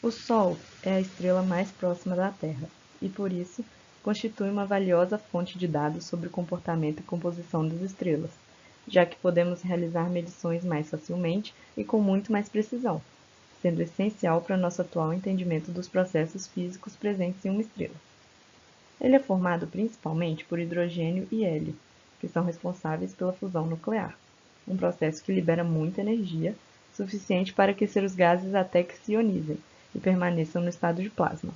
O Sol é a estrela mais próxima da Terra e, por isso, constitui uma valiosa fonte de dados sobre o comportamento e composição das estrelas, já que podemos realizar medições mais facilmente e com muito mais precisão, sendo essencial para nosso atual entendimento dos processos físicos presentes em uma estrela. Ele é formado principalmente por hidrogênio e hélio, que são responsáveis pela fusão nuclear, um processo que libera muita energia, suficiente para aquecer os gases até que se ionizem e permaneçam no estado de plasma.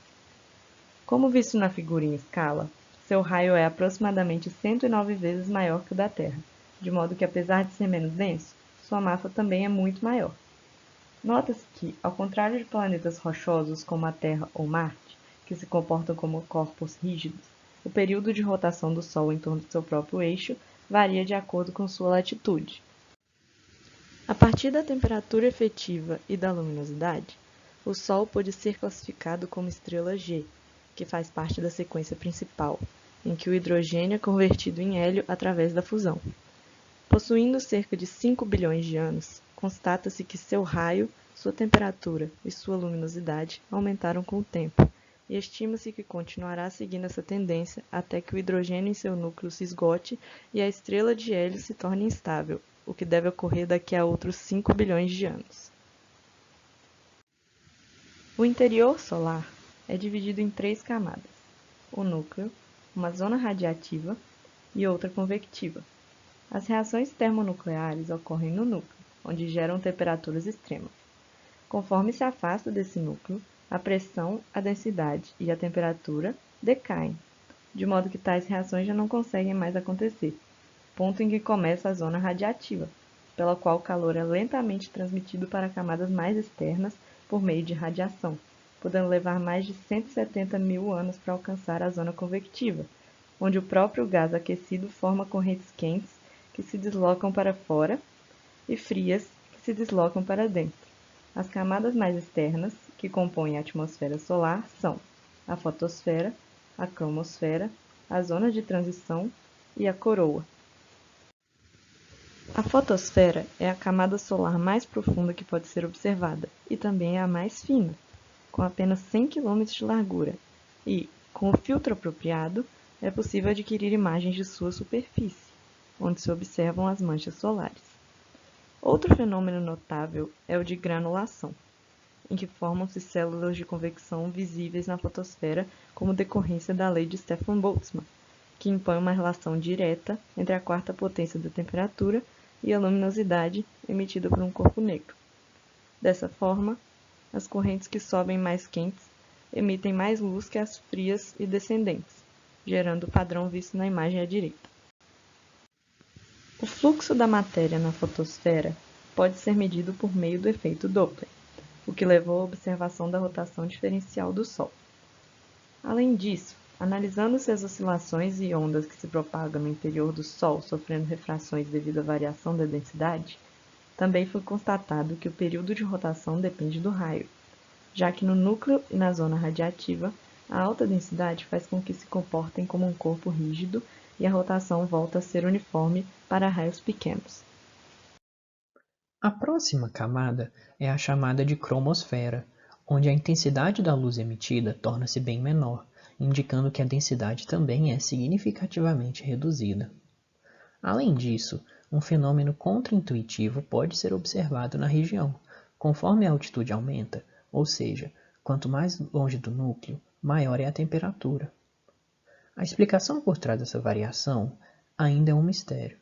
Como visto na figura em escala, seu raio é aproximadamente 109 vezes maior que o da Terra, de modo que, apesar de ser menos denso, sua massa também é muito maior. Nota-se que, ao contrário de planetas rochosos como a Terra ou Marte, que se comportam como corpos rígidos, o período de rotação do Sol em torno de seu próprio eixo varia de acordo com sua latitude. A partir da temperatura efetiva e da luminosidade, o Sol pode ser classificado como estrela G, que faz parte da sequência principal, em que o hidrogênio é convertido em hélio através da fusão. Possuindo cerca de 5 bilhões de anos, constata-se que seu raio, sua temperatura e sua luminosidade aumentaram com o tempo, e estima-se que continuará seguindo essa tendência até que o hidrogênio em seu núcleo se esgote e a estrela de hélio se torne instável, o que deve ocorrer daqui a outros 5 bilhões de anos. O interior solar é dividido em 3 camadas: o núcleo, uma zona radiativa e outra convectiva. As reações termonucleares ocorrem no núcleo, onde geram temperaturas extremas. Conforme se afasta desse núcleo, a pressão, a densidade e a temperatura decaem, de modo que tais reações já não conseguem mais acontecer, ponto em que começa a zona radiativa, pela qual o calor é lentamente transmitido para camadas mais externas por meio de radiação, podendo levar mais de 170 mil anos para alcançar a zona convectiva, onde o próprio gás aquecido forma correntes quentes que se deslocam para fora e frias que se deslocam para dentro. As camadas mais externas, que compõem a atmosfera solar, são a fotosfera, a cromosfera, a zona de transição e a coroa. A fotosfera é a camada solar mais profunda que pode ser observada e também é a mais fina, com apenas 100 km de largura, e, com o filtro apropriado, é possível adquirir imagens de sua superfície, onde se observam as manchas solares. Outro fenômeno notável é o de granulação, em que formam-se células de convecção visíveis na fotosfera como decorrência da lei de Stefan-Boltzmann, que impõe uma relação direta entre a quarta potência da temperatura e a luminosidade emitida por um corpo negro. Dessa forma, as correntes que sobem mais quentes emitem mais luz que as frias e descendentes, gerando o padrão visto na imagem à direita. O fluxo da matéria na fotosfera pode ser medido por meio do efeito Doppler, o que levou à observação da rotação diferencial do Sol. Além disso, analisando-se as oscilações e ondas que se propagam no interior do Sol sofrendo refrações devido à variação da densidade, também foi constatado que o período de rotação depende do raio, já que no núcleo e na zona radiativa, a alta densidade faz com que se comportem como um corpo rígido e a rotação volta a ser uniforme para raios pequenos. A próxima camada é a chamada de cromosfera, onde a intensidade da luz emitida torna-se bem menor, indicando que a densidade também é significativamente reduzida. Além disso, um fenômeno contraintuitivo pode ser observado na região, conforme a altitude aumenta, ou seja, quanto mais longe do núcleo, maior é a temperatura. A explicação por trás dessa variação ainda é um mistério.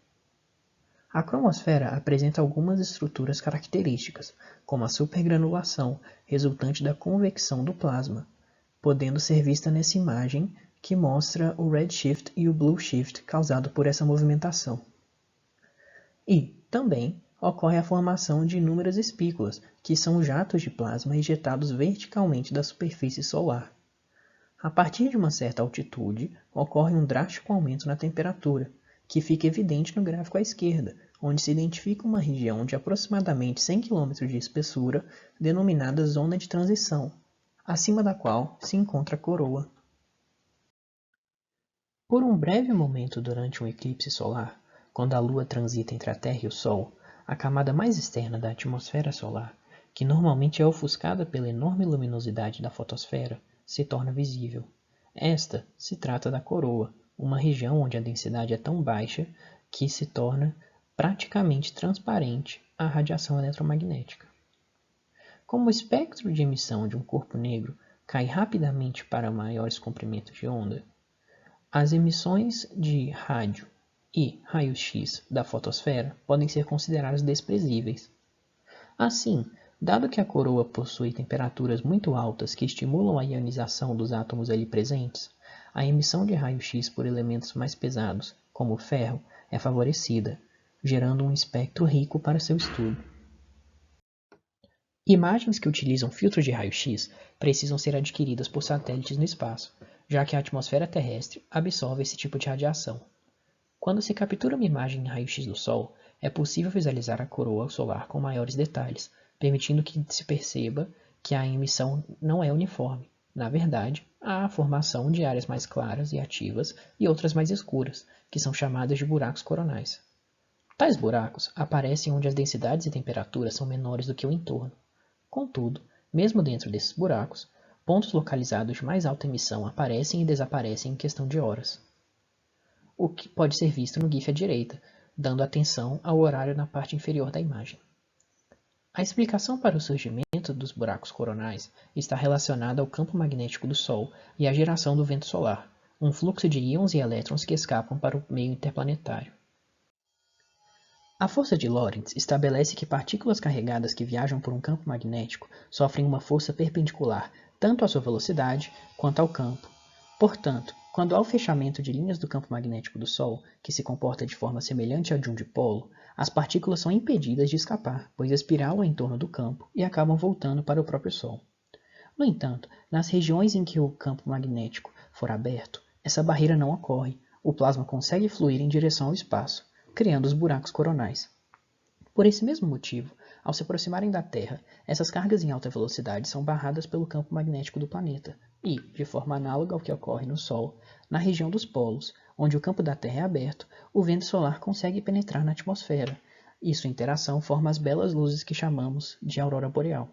A cromosfera apresenta algumas estruturas características, como a supergranulação, resultante da convecção do plasma, podendo ser vista nessa imagem que mostra o redshift e o blueshift causado por essa movimentação. E, também, ocorre a formação de inúmeras espículas, que são jatos de plasma ejetados verticalmente da superfície solar. A partir de uma certa altitude, ocorre um drástico aumento na temperatura, que fica evidente no gráfico à esquerda, onde se identifica uma região de aproximadamente 100 km de espessura, denominada zona de transição, acima da qual se encontra a coroa. Por um breve momento durante um eclipse solar, quando a Lua transita entre a Terra e o Sol, a camada mais externa da atmosfera solar, que normalmente é ofuscada pela enorme luminosidade da fotosfera, se torna visível. Esta se trata da coroa, uma região onde a densidade é tão baixa que se torna praticamente transparente à radiação eletromagnética. Como o espectro de emissão de um corpo negro cai rapidamente para maiores comprimentos de onda, as emissões de rádio e raio-x da fotosfera podem ser consideradas desprezíveis. Assim, dado que a coroa possui temperaturas muito altas que estimulam a ionização dos átomos ali presentes, a emissão de raio-x por elementos mais pesados, como o ferro, é favorecida, gerando um espectro rico para seu estudo. Imagens que utilizam filtros de raio-x precisam ser adquiridas por satélites no espaço, já que a atmosfera terrestre absorve esse tipo de radiação. Quando se captura uma imagem em raio-x do Sol, é possível visualizar a coroa solar com maiores detalhes, permitindo que se perceba que a emissão não é uniforme. Na verdade, há a formação de áreas mais claras e ativas e outras mais escuras, que são chamadas de buracos coronais. Tais buracos aparecem onde as densidades e temperaturas são menores do que o entorno. Contudo, mesmo dentro desses buracos, pontos localizados de mais alta emissão aparecem e desaparecem em questão de horas, o que pode ser visto no GIF à direita, dando atenção ao horário na parte inferior da imagem. A explicação para o surgimento dos buracos coronais está relacionada ao campo magnético do Sol e à geração do vento solar, um fluxo de íons e elétrons que escapam para o meio interplanetário. A força de Lorentz estabelece que partículas carregadas que viajam por um campo magnético sofrem uma força perpendicular tanto à sua velocidade quanto ao campo. Portanto, quando há o fechamento de linhas do campo magnético do Sol, que se comporta de forma semelhante ao de um dipolo, as partículas são impedidas de escapar, pois espiralam em torno do campo e acabam voltando para o próprio Sol. No entanto, nas regiões em que o campo magnético for aberto, essa barreira não ocorre, o plasma consegue fluir em direção ao espaço, criando os buracos coronais. Por esse mesmo motivo, ao se aproximarem da Terra, essas cargas em alta velocidade são barradas pelo campo magnético do planeta e, de forma análoga ao que ocorre no Sol, na região dos polos, onde o campo da Terra é aberto, o vento solar consegue penetrar na atmosfera, e sua interação forma as belas luzes que chamamos de aurora boreal.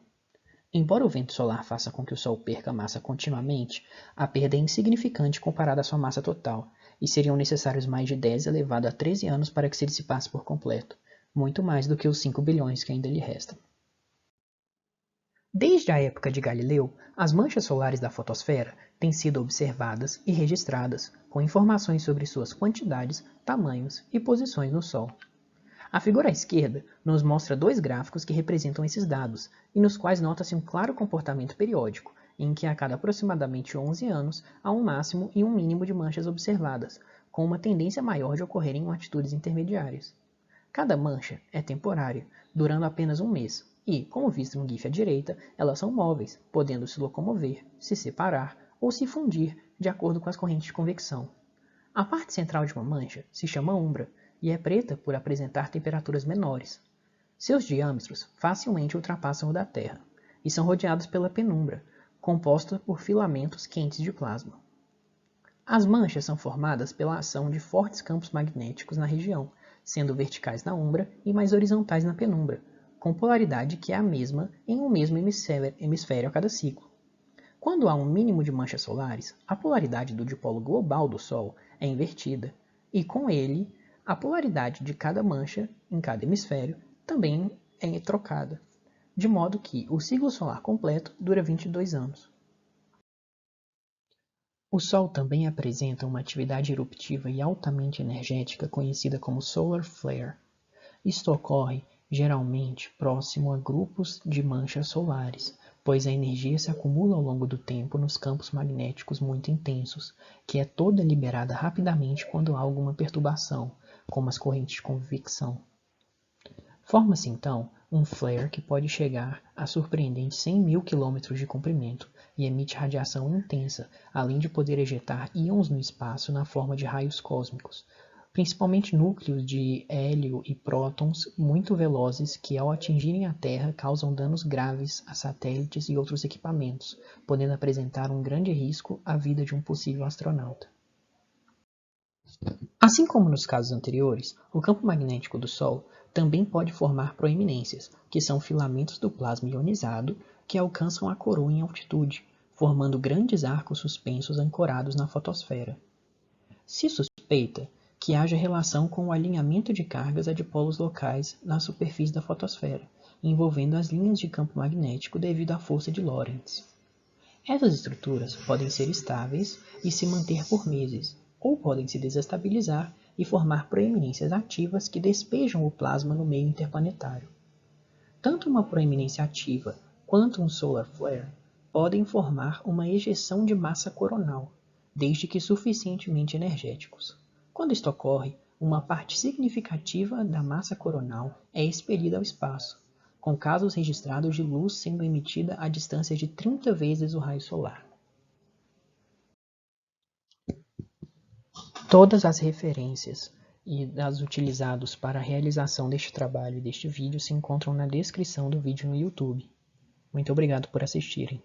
Embora o vento solar faça com que o Sol perca massa continuamente, a perda é insignificante comparada à sua massa total, e seriam necessários mais de 10 elevado a 13 anos para que se dissipasse por completo, muito mais do que os 5 bilhões que ainda lhe restam. Desde a época de Galileu, as manchas solares da fotosfera têm sido observadas e registradas, com informações sobre suas quantidades, tamanhos e posições no Sol. A figura à esquerda nos mostra dois gráficos que representam esses dados, e nos quais nota-se um claro comportamento periódico, em que a cada aproximadamente 11 anos há um máximo e um mínimo de manchas observadas, com uma tendência maior de ocorrerem em latitudes intermediárias. Cada mancha é temporária, durando apenas um mês, e, como visto no GIF à direita, elas são móveis, podendo se locomover, se separar ou se fundir de acordo com as correntes de convecção. A parte central de uma mancha se chama umbra, e é preta por apresentar temperaturas menores. Seus diâmetros facilmente ultrapassam o da Terra, e são rodeados pela penumbra, composta por filamentos quentes de plasma. As manchas são formadas pela ação de fortes campos magnéticos na região, sendo verticais na umbra e mais horizontais na penumbra, com polaridade que é a mesma em um mesmo hemisfério a cada ciclo. Quando há um mínimo de manchas solares, a polaridade do dipolo global do Sol é invertida, e com ele, a polaridade de cada mancha em cada hemisfério também é trocada, de modo que o ciclo solar completo dura 22 anos. O Sol também apresenta uma atividade eruptiva e altamente energética conhecida como solar flare. Isto ocorre, geralmente, próximo a grupos de manchas solares, pois a energia se acumula ao longo do tempo nos campos magnéticos muito intensos, que é toda liberada rapidamente quando há alguma perturbação, como as correntes de convecção. Forma-se então um flare que pode chegar a surpreendentes 100.000 km de comprimento e emite radiação intensa, além de poder ejetar íons no espaço na forma de raios cósmicos, principalmente núcleos de hélio e prótons muito velozes que, ao atingirem a Terra, causam danos graves a satélites e outros equipamentos, podendo apresentar um grande risco à vida de um possível astronauta. Assim como nos casos anteriores, o campo magnético do Sol Também pode formar proeminências, que são filamentos do plasma ionizado que alcançam a coroa em altitude, formando grandes arcos suspensos ancorados na fotosfera. Se suspeita que haja relação com o alinhamento de cargas a dipolos locais na superfície da fotosfera, envolvendo as linhas de campo magnético devido à força de Lorentz. Essas estruturas podem ser estáveis e se manter por meses, ou podem se desestabilizar e formar proeminências ativas que despejam o plasma no meio interplanetário. Tanto uma proeminência ativa quanto um solar flare podem formar uma ejeção de massa coronal, desde que suficientemente energéticos. Quando isto ocorre, uma parte significativa da massa coronal é expelida ao espaço, com casos registrados de luz sendo emitida a distância de 30 vezes o raio solar. Todas as referências e as utilizados para a realização deste trabalho e deste vídeo se encontram na descrição do vídeo no YouTube. Muito obrigado por assistirem.